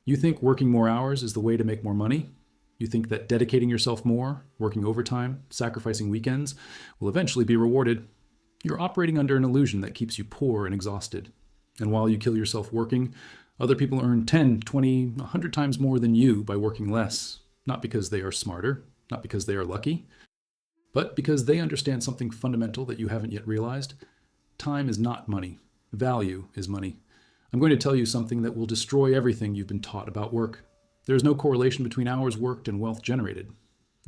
You think working more hours is the way to make more money? You think that dedicating yourself more, working overtime, sacrificing weekends, will eventually be rewarded? You're operating under an illusion that keeps you poor and exhausted. And while you kill yourself working, other people earn 10, 20, 100 times more than you by working less, not because they are smarter, not because they are lucky, but because they understand something fundamental that you haven't yet realized. Time is not money. Value is money. I'm going to tell you something that will destroy everything you've been taught about work. There is no correlation between hours worked and wealth generated.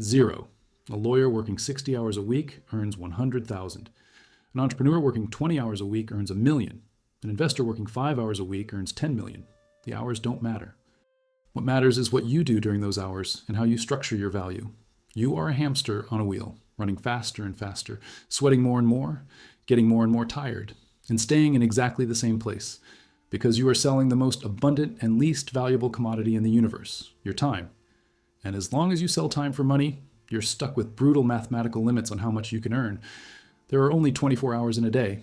Zero. A lawyer working 60 hours a week earns 100,000. An entrepreneur working 20 hours a week earns 1 million. An investor working 5 hours a week earns 10 million. The hours don't matter. What matters is what you do during those hours and how you structure your value. You are a hamster on a wheel, running faster and faster, sweating more and more, getting more and more tired, and staying in exactly the same place, because you are selling the most abundant and least valuable commodity in the universe, your time. And as long as you sell time for money, you're stuck with brutal mathematical limits on how much you can earn. There are only 24 hours in a day.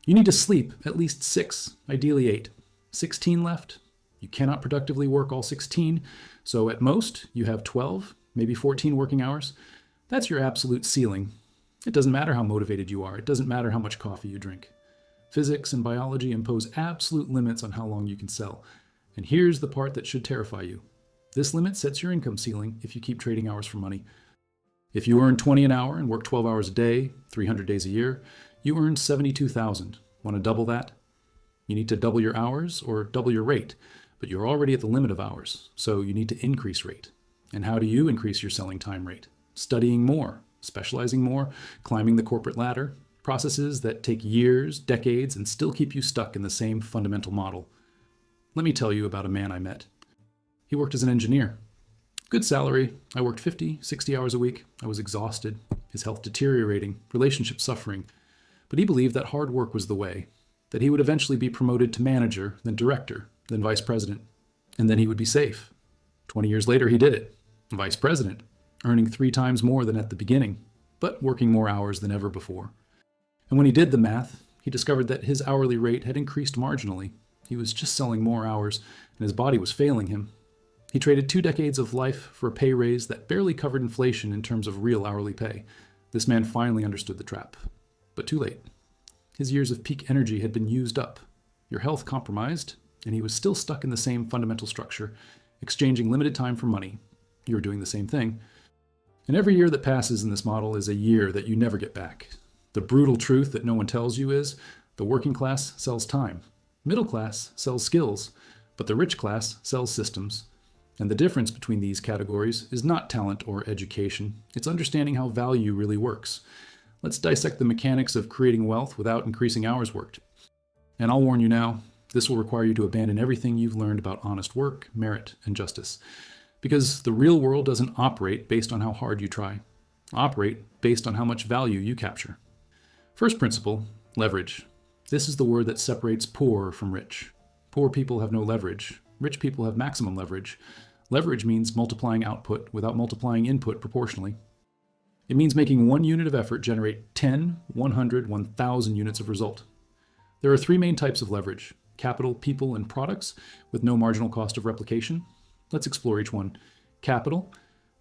You need to sleep at least 6, ideally 8. 16 left? You cannot productively work all 16, so at most you have 12, maybe 14 working hours. That's your absolute ceiling. It doesn't matter how motivated you are. It doesn't matter how much coffee you drink. Physics and biology impose absolute limits on how long you can sell. And here's the part that should terrify you. This limit sets your income ceiling if you keep trading hours for money. If you earn 20 an hour and work 12 hours a day, 300 days a year, you earn 72,000. Want to double that? You need to double your hours or double your rate, but you're already at the limit of hours, so you need to increase rate. And how do you increase your selling time rate? Studying more, specializing more, climbing the corporate ladder, processes that take years, decades, and still keep you stuck in the same fundamental model. Let me tell you about a man I met. He worked as an engineer. Good salary. I worked 50, 60 hours a week. I was exhausted, his health deteriorating, relationships suffering. But he believed that hard work was the way, that he would eventually be promoted to manager, then director, then vice president, and then he would be safe. 20 years later, he did it. Vice president, earning 3 times more than at the beginning, but working more hours than ever before. And when he did the math, he discovered that his hourly rate had increased marginally. He was just selling more hours, and his body was failing him. He traded 2 decades of life for a pay raise that barely covered inflation in terms of real hourly pay. This man finally understood the trap. But too late. His years of peak energy had been used up, your health compromised, and he was still stuck in the same fundamental structure, exchanging limited time for money. You are doing the same thing. And every year that passes in this model is a year that you never get back. The brutal truth that no one tells you is the working class sells time. Middle class sells skills, but the rich class sells systems. And the difference between these categories is not talent or education. It's understanding how value really works. Let's dissect the mechanics of creating wealth without increasing hours worked. And I'll warn you now, this will require you to abandon everything you've learned about honest work, merit, and justice. Because the real world doesn't operate based on how hard you try. Operate based on how much value you capture. First principle, leverage. This is the word that separates poor from rich. Poor people have no leverage. Rich people have maximum leverage. Leverage means multiplying output without multiplying input proportionally. It means making 1 unit of effort generate 10, 100, 1,000 units of result. There are 3 main types of leverage: capital, people, and products with no marginal cost of replication. Let's explore each one. Capital,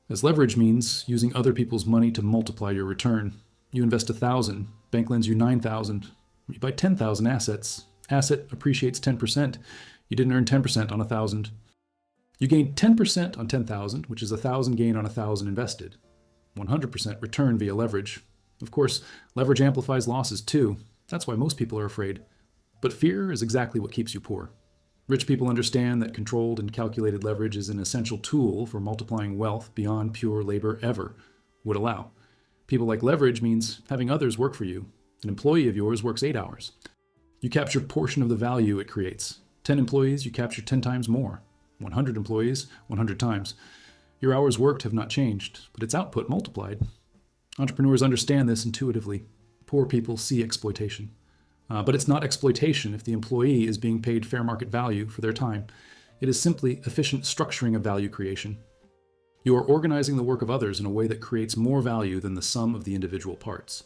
as leverage means using other people's money to multiply your return. You invest 1,000, bank lends you 9,000. You buy 10,000 assets. Asset appreciates 10%. You didn't earn 10% on 1,000. You gain 10% on 10,000, which is 1,000 gain on 1,000 invested. 100% return via leverage. Of course, leverage amplifies losses too. That's why most people are afraid. But fear is exactly what keeps you poor. Rich people understand that controlled and calculated leverage is an essential tool for multiplying wealth beyond pure labor ever would allow. People like leverage means having others work for you. An employee of yours works 8 hours. You capture a portion of the value it creates. 10 employees, you capture 10 times more. 100 employees, 100 times. Your hours worked have not changed, but its output multiplied. Entrepreneurs understand this intuitively. Poor people see exploitation. But it's not exploitation if the employee is being paid fair market value for their time. It is simply efficient structuring of value creation. You are organizing the work of others in a way that creates more value than the sum of the individual parts.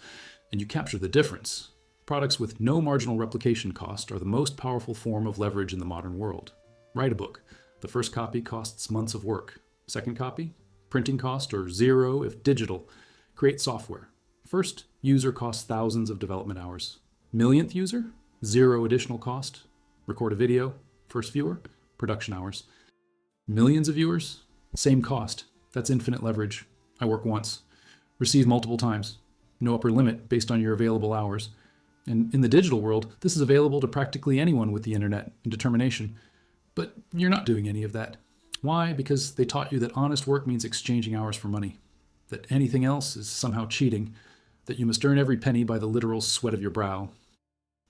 And you capture the difference. Products with no marginal replication cost are the most powerful form of leverage in the modern world. Write a book. The first copy costs months of work. Second copy, printing cost or zero if digital. Create software. First user costs thousands of development hours. Millionth user, zero additional cost. Record a video. First viewer, production hours. Millions of viewers, same cost. That's infinite leverage. I work once. Receive multiple times. No upper limit based on your available hours. And in the digital world, this is available to practically anyone with the internet and determination. But you're not doing any of that. Why? Because they taught you that honest work means exchanging hours for money, that anything else is somehow cheating, that you must earn every penny by the literal sweat of your brow.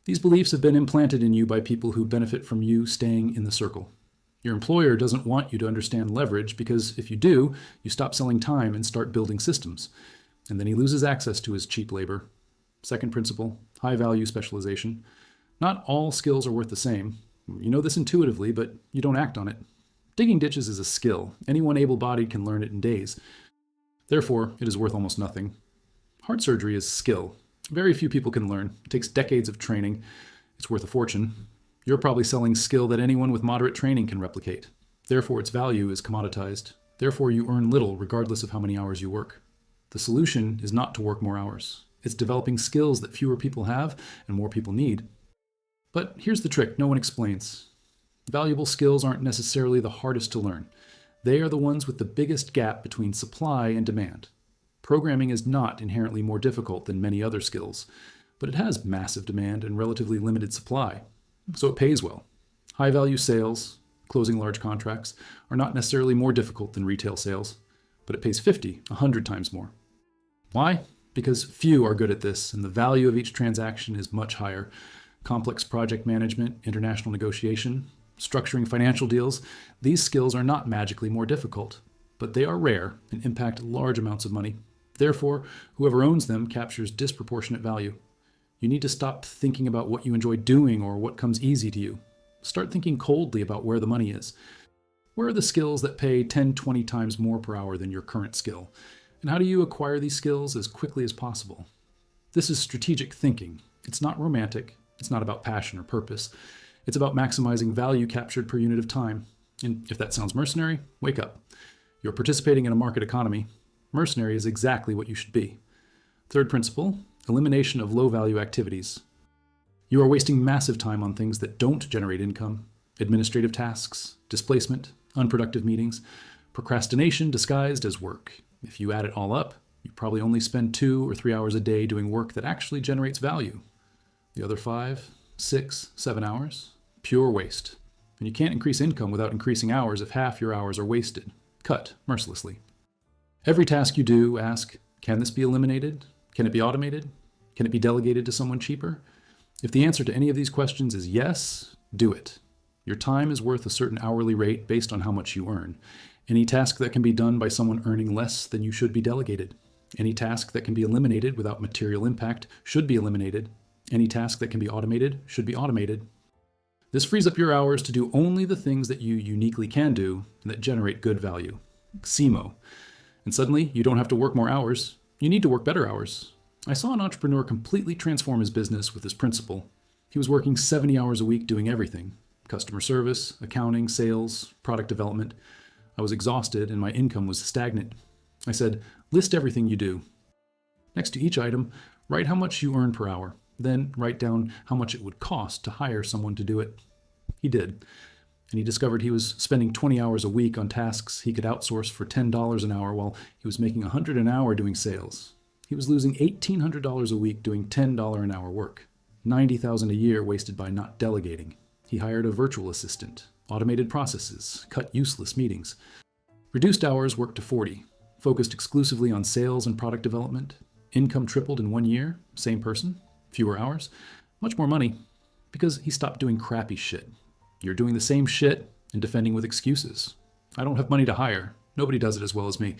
These beliefs have been implanted in you by people who benefit from you staying in the circle. Your employer doesn't want you to understand leverage because if you do, you stop selling time and start building systems. And then he loses access to his cheap labor. Second principle, high-value specialization. Not all skills are worth the same. You know this intuitively, but you don't act on it. Digging ditches is a skill. Anyone able-bodied can learn it in days. Therefore, it is worth almost nothing. Heart surgery is skill. Very few people can learn. It takes decades of training. It's worth a fortune. You're probably selling skill that anyone with moderate training can replicate. Therefore, its value is commoditized. Therefore, you earn little regardless of how many hours you work. The solution is not to work more hours. It's developing skills that fewer people have and more people need. But here's the trick no one explains. Valuable skills aren't necessarily the hardest to learn. They are the ones with the biggest gap between supply and demand. Programming is not inherently more difficult than many other skills, but it has massive demand and relatively limited supply, so it pays well. High-value sales, closing large contracts, are not necessarily more difficult than retail sales, but it pays 50, 100 times more. Why? Because few are good at this, and the value of each transaction is much higher. Complex project management, international negotiation, structuring financial deals, these skills are not magically more difficult, but they are rare and impact large amounts of money. Therefore, whoever owns them captures disproportionate value. You need to stop thinking about what you enjoy doing or what comes easy to you. Start thinking coldly about where the money is. Where are the skills that pay 10, 20 times more per hour than your current skill? And how do you acquire these skills as quickly as possible? This is strategic thinking. It's not romantic. It's not about passion or purpose. It's about maximizing value captured per unit of time. And if that sounds mercenary, wake up. You're participating in a market economy. Mercenary is exactly what you should be. Third principle, elimination of low-value activities. You are wasting massive time on things that don't generate income. Administrative tasks, displacement, unproductive meetings, procrastination disguised as work. If you add it all up, you probably only spend 2 or 3 hours a day doing work that actually generates value. The other 5, 6, 7 hours, pure waste. And you can't increase income without increasing hours if half your hours are wasted. Cut mercilessly. Every task you do, ask, can this be eliminated? Can it be automated? Can it be delegated to someone cheaper? If the answer to any of these questions is yes, do it. Your time is worth a certain hourly rate based on how much you earn. Any task that can be done by someone earning less than you should be delegated. Any task that can be eliminated without material impact should be eliminated. Any task that can be automated should be automated. This frees up your hours to do only the things that you uniquely can do and that generate good value. SEMO. And suddenly, you don't have to work more hours. You need to work better hours. I saw an entrepreneur completely transform his business with this principle. He was working 70 hours a week doing everything. Customer service, accounting, sales, product development. I was exhausted and my income was stagnant. I said, list everything you do. Next to each item, write how much you earn per hour. Then write down how much it would cost to hire someone to do it. He did. And he discovered he was spending 20 hours a week on tasks he could outsource for $10 an hour while he was making $100 an hour doing sales. He was losing $1,800 a week doing $10 an hour work. $90,000 a year wasted by not delegating. He hired a virtual assistant, automated processes, cut useless meetings. Reduced hours worked to 40, focused exclusively on sales and product development. Income tripled in 1 year, same person, fewer hours, much more money, because he stopped doing crappy shit. You're doing the same shit and defending with excuses. I don't have money to hire. Nobody does it as well as me.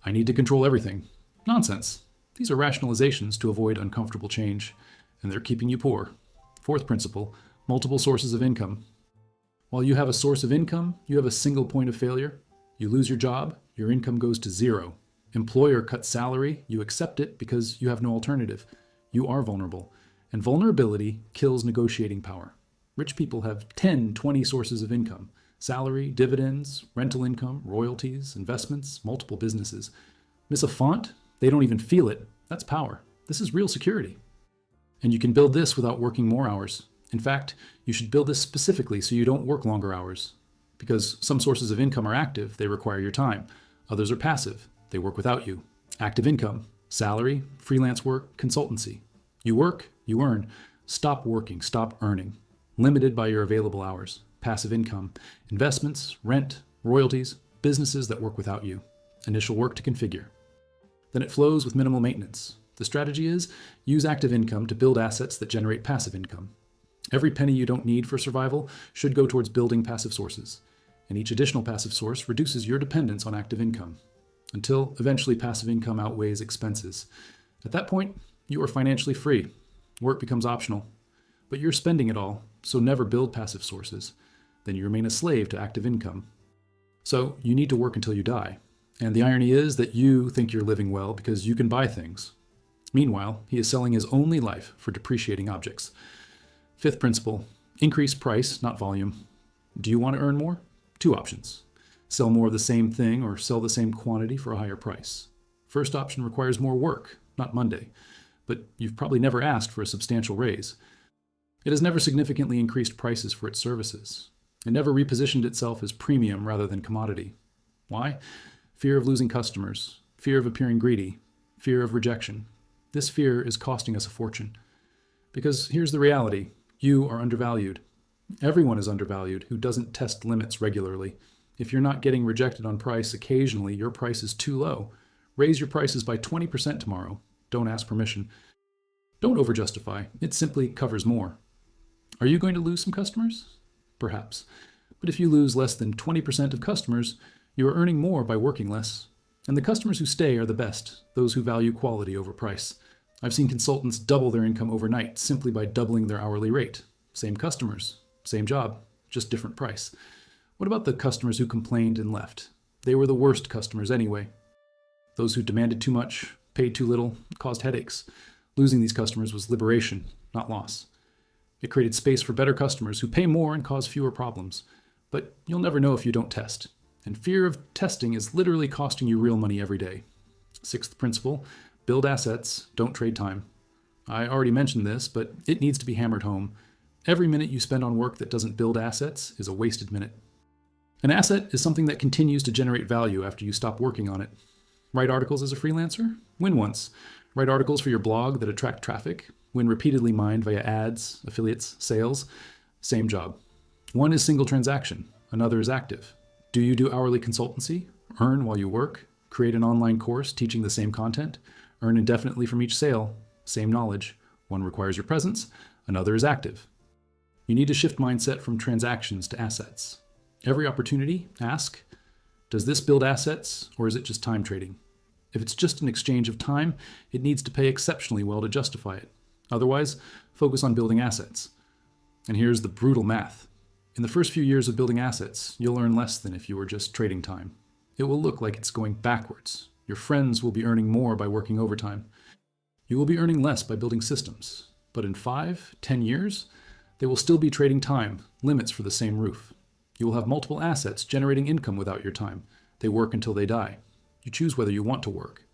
I need to control everything. Nonsense. These are rationalizations to avoid uncomfortable change, and they're keeping you poor. Fourth principle, multiple sources of income. While you have a source of income, you have a single point of failure. You lose your job, your income goes to zero. Employer cuts salary, you accept it because you have no alternative. You are vulnerable, and vulnerability kills negotiating power. Rich people have 10, 20 sources of income. Salary, dividends, rental income, royalties, investments, multiple businesses. Miss a font? They don't even feel it. That's power. This is real security. And you can build this without working more hours. In fact, you should build this specifically so you don't work longer hours. Because some sources of income are active, they require your time. Others are passive, they work without you. Active income, salary, freelance work, consultancy. You work, you earn. Stop working, stop earning. Limited by your available hours. Passive income, investments, rent, royalties, businesses that work without you. Initial work to configure. Then it flows with minimal maintenance. The strategy is use active income to build assets that generate passive income. Every penny you don't need for survival should go towards building passive sources, and each additional passive source reduces your dependence on active income, until eventually passive income outweighs expenses. At that point, you are financially free. Work becomes optional, but you're spending it all, so never build passive sources. Then you remain a slave to active income. So you need to work until you die. And the irony is that you think you're living well because you can buy things. Meanwhile, he is selling his only life for depreciating objects. Fifth principle, increase price, not volume. Do you want to earn more? Two options. Sell more of the same thing or sell the same quantity for a higher price. First option requires more work, not Monday, but you've probably never asked for a substantial raise. It has never significantly increased prices for its services. It never repositioned itself as premium rather than commodity. Why? Fear of losing customers, fear of appearing greedy, fear of rejection. This fear is costing us a fortune. Because here's the reality, you are undervalued. Everyone is undervalued who doesn't test limits regularly. If you're not getting rejected on price occasionally, your price is too low. Raise your prices by 20% tomorrow. Don't ask permission. Don't overjustify. It simply covers more. Are you going to lose some customers? Perhaps. But if you lose less than 20% of customers, you are earning more by working less. And the customers who stay are the best, those who value quality over price. I've seen consultants double their income overnight simply by doubling their hourly rate. Same customers, same job, just different price. What about the customers who complained and left? They were the worst customers anyway. Those who demanded too much, paid too little, caused headaches. Losing these customers was liberation, not loss. It created space for better customers who pay more and cause fewer problems. But you'll never know if you don't test. And fear of testing is literally costing you real money every day. Sixth principle, build assets, don't trade time. I already mentioned this, but it needs to be hammered home. Every minute you spend on work that doesn't build assets is a wasted minute. An asset is something that continues to generate value after you stop working on it. Write articles as a freelancer? Win once. Write articles for your blog that attract traffic? Win repeatedly mined via ads, affiliates, sales? Same job. One is single transaction, another is active. Do you do hourly consultancy? Earn while you work? Create an online course teaching the same content? Earn indefinitely from each sale? Same knowledge. One requires your presence, another is active. You need to shift mindset from transactions to assets. Every opportunity, ask, does this build assets or is it just time trading? If it's just an exchange of time, it needs to pay exceptionally well to justify it. Otherwise, focus on building assets. And here's the brutal math. In the first few years of building assets, you'll earn less than if you were just trading time. It will look like it's going backwards. Your friends will be earning more by working overtime. You will be earning less by building systems. But in 5, 10 years, they will still be trading time, limits for the same roof. You will have multiple assets generating income without your time. They work until they die. You choose whether you want to work.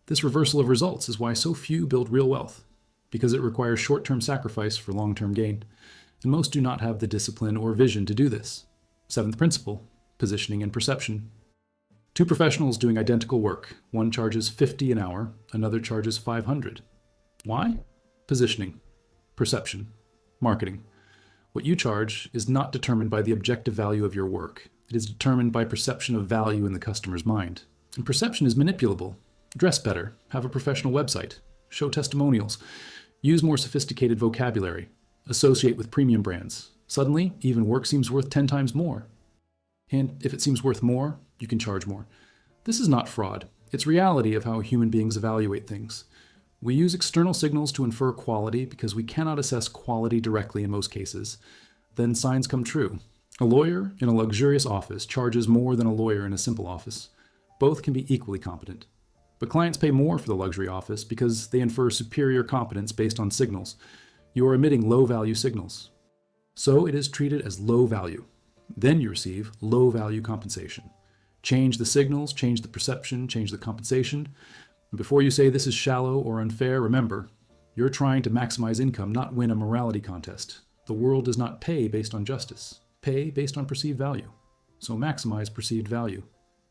This reversal of results is why so few build real wealth, because it requires short-term sacrifice for long-term gain. And most do not have the discipline or vision to do this. Seventh principle, positioning and perception. Two professionals doing identical work. One charges $50 an hour, another charges $500. Why? Positioning, perception, marketing. What you charge is not determined by the objective value of your work. It is determined by perception of value in the customer's mind. And perception is manipulable. Dress better, have a professional website, show testimonials, use more sophisticated vocabulary, associate with premium brands. Suddenly, even work seems worth 10 times more. And if it seems worth more, you can charge more. This is not fraud. It's reality of how human beings evaluate things. We use external signals to infer quality because we cannot assess quality directly in most cases. Then signs come true. A lawyer in a luxurious office charges more than a lawyer in a simple office. Both can be equally competent. But clients pay more for the luxury office because they infer superior competence based on signals. You are emitting low-value signals. So it is treated as low value. Then you receive low-value compensation. Change the signals, change the perception, change the compensation. And before you say this is shallow or unfair, remember, you're trying to maximize income, not win a morality contest. The world does not pay based on justice. Pay based on perceived value. So maximize perceived value.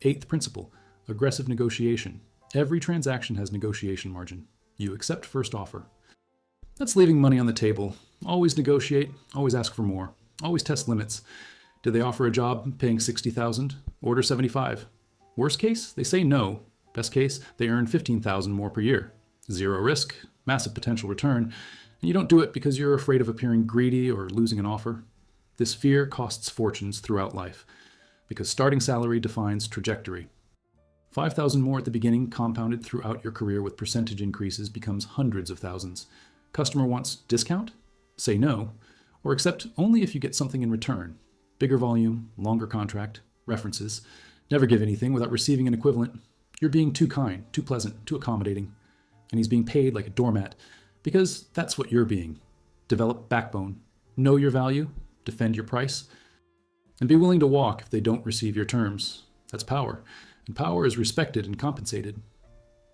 Eighth principle, aggressive negotiation. Every transaction has negotiation margin. You accept first offer. That's leaving money on the table. Always negotiate, always ask for more. Always test limits. Did they offer a job paying $60,000? Order $75,000. Worst case, they say no. Best case, they earn $15,000 more per year. Zero risk, massive potential return, and you don't do it because you're afraid of appearing greedy or losing an offer. This fear costs fortunes throughout life, because starting salary defines trajectory. $5,000 more at the beginning, compounded throughout your career with percentage increases, becomes hundreds of thousands. Customer wants discount? Say no, or accept only if you get something in return. Bigger volume, longer contract, references. Never give anything without receiving an equivalent. You're being too kind, too pleasant, too accommodating. And he's being paid like a doormat, because that's what you're being. Develop backbone. Know your value, defend your price, and be willing to walk if they don't receive your terms. That's power, and power is respected and compensated.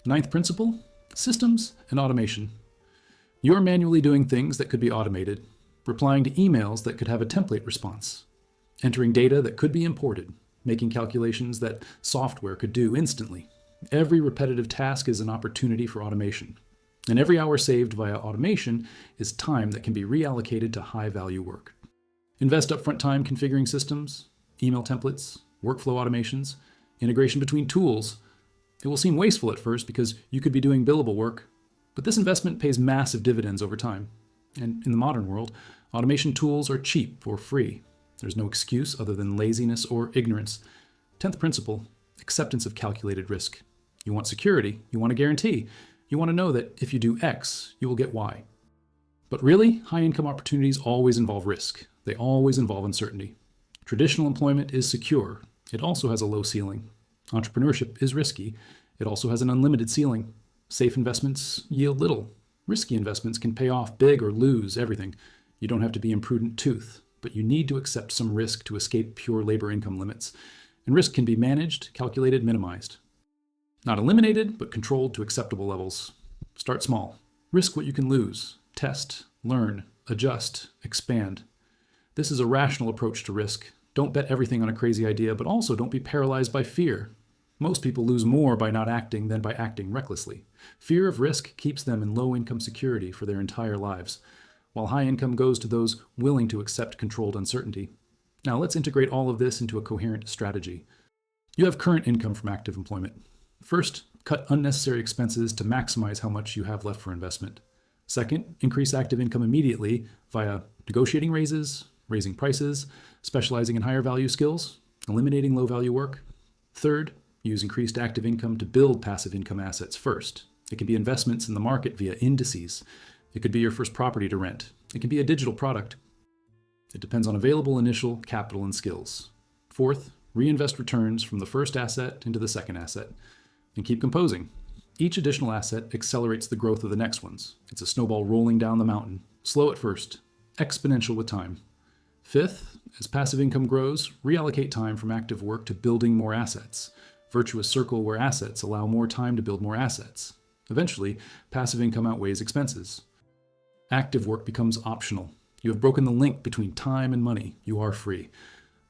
Ninth principle, systems and automation. You're manually doing things that could be automated, replying to emails that could have a template response, entering data that could be imported, making calculations that software could do instantly. Every repetitive task is an opportunity for automation, and every hour saved via automation is time that can be reallocated to high-value work. Invest upfront time configuring systems, email templates, workflow automations, integration between tools. It will seem wasteful at first because you could be doing billable work, but this investment pays massive dividends over time. And in the modern world, automation tools are cheap or free. There's no excuse other than laziness or ignorance. 10th principle, acceptance of calculated risk. You want security, you want a guarantee, you want to know that if you do X, you will get Y. But really, high-income opportunities always involve risk. They always involve uncertainty. Traditional employment is secure. It also has a low ceiling. Entrepreneurship is risky. It also has an unlimited ceiling. Safe investments yield little. Risky investments can pay off big or lose everything. You don't have to be imprudent tooth, but you need to accept some risk to escape pure labor income limits. And risk can be managed, calculated, minimized. Not eliminated, but controlled to acceptable levels. Start small. Risk what you can lose. Test, learn, adjust, expand. This is a rational approach to risk. Don't bet everything on a crazy idea, but also don't be paralyzed by fear. Most people lose more by not acting than by acting recklessly. Fear of risk keeps them in low-income security for their entire lives, while high income goes to those willing to accept controlled uncertainty. Now let's integrate all of this into a coherent strategy. You have current income from active employment. First, cut unnecessary expenses to maximize how much you have left for investment. Second, increase active income immediately via negotiating raises, raising prices, specializing in higher value skills, eliminating low value work. Third, use increased active income to build passive income assets first. It can be investments in the market via indices. It could be your first property to rent. It can be a digital product. It depends on available initial capital and skills. Fourth, reinvest returns from the first asset into the second asset. And keep composing. Each additional asset accelerates the growth of the next ones. It's a snowball rolling down the mountain. Slow at first, exponential with time. Fifth, as passive income grows, reallocate time from active work to building more assets. Virtuous circle where assets allow more time to build more assets. Eventually, passive income outweighs expenses. Active work becomes optional. You have broken the link between time and money. You are free.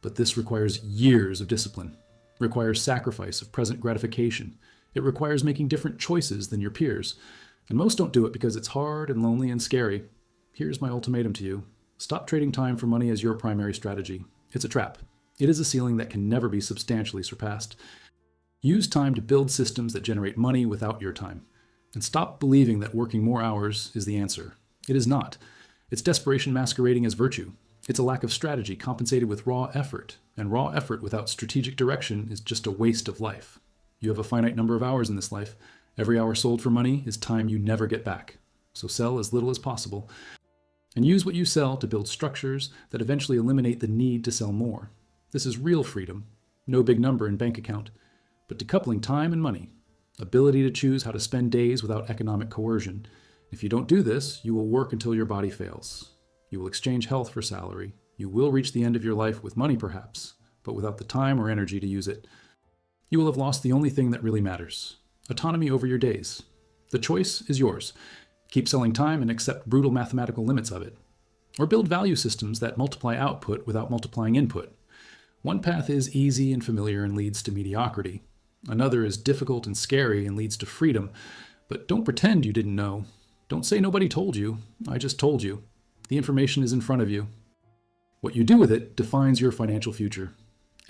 But this requires years of discipline. It requires sacrifice of present gratification. It requires making different choices than your peers. And most don't do it because it's hard and lonely and scary. Here's my ultimatum to you. Stop trading time for money as your primary strategy. It's a trap. It is a ceiling that can never be substantially surpassed. Use time to build systems that generate money without your time. And stop believing that working more hours is the answer. It is not. It's desperation masquerading as virtue. It's a lack of strategy compensated with raw effort. And raw effort without strategic direction is just a waste of life. You have a finite number of hours in this life. Every hour sold for money is time you never get back. So sell as little as possible. And use what you sell to build structures that eventually eliminate the need to sell more. This is real freedom. No big number in bank account, but decoupling time and money. Ability to choose how to spend days without economic coercion. If you don't do this, you will work until your body fails. You will exchange health for salary. You will reach the end of your life with money, perhaps, but without the time or energy to use it. You will have lost the only thing that really matters: autonomy over your days. The choice is yours. Keep selling time and accept brutal mathematical limits of it. Or build value systems that multiply output without multiplying input. One path is easy and familiar and leads to mediocrity. Another is difficult and scary and leads to freedom. But don't pretend you didn't know. Don't say nobody told you. I just told you. The information is in front of you. What you do with it defines your financial future.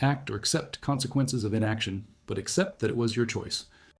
Act or accept consequences of inaction, but accept that it was your choice.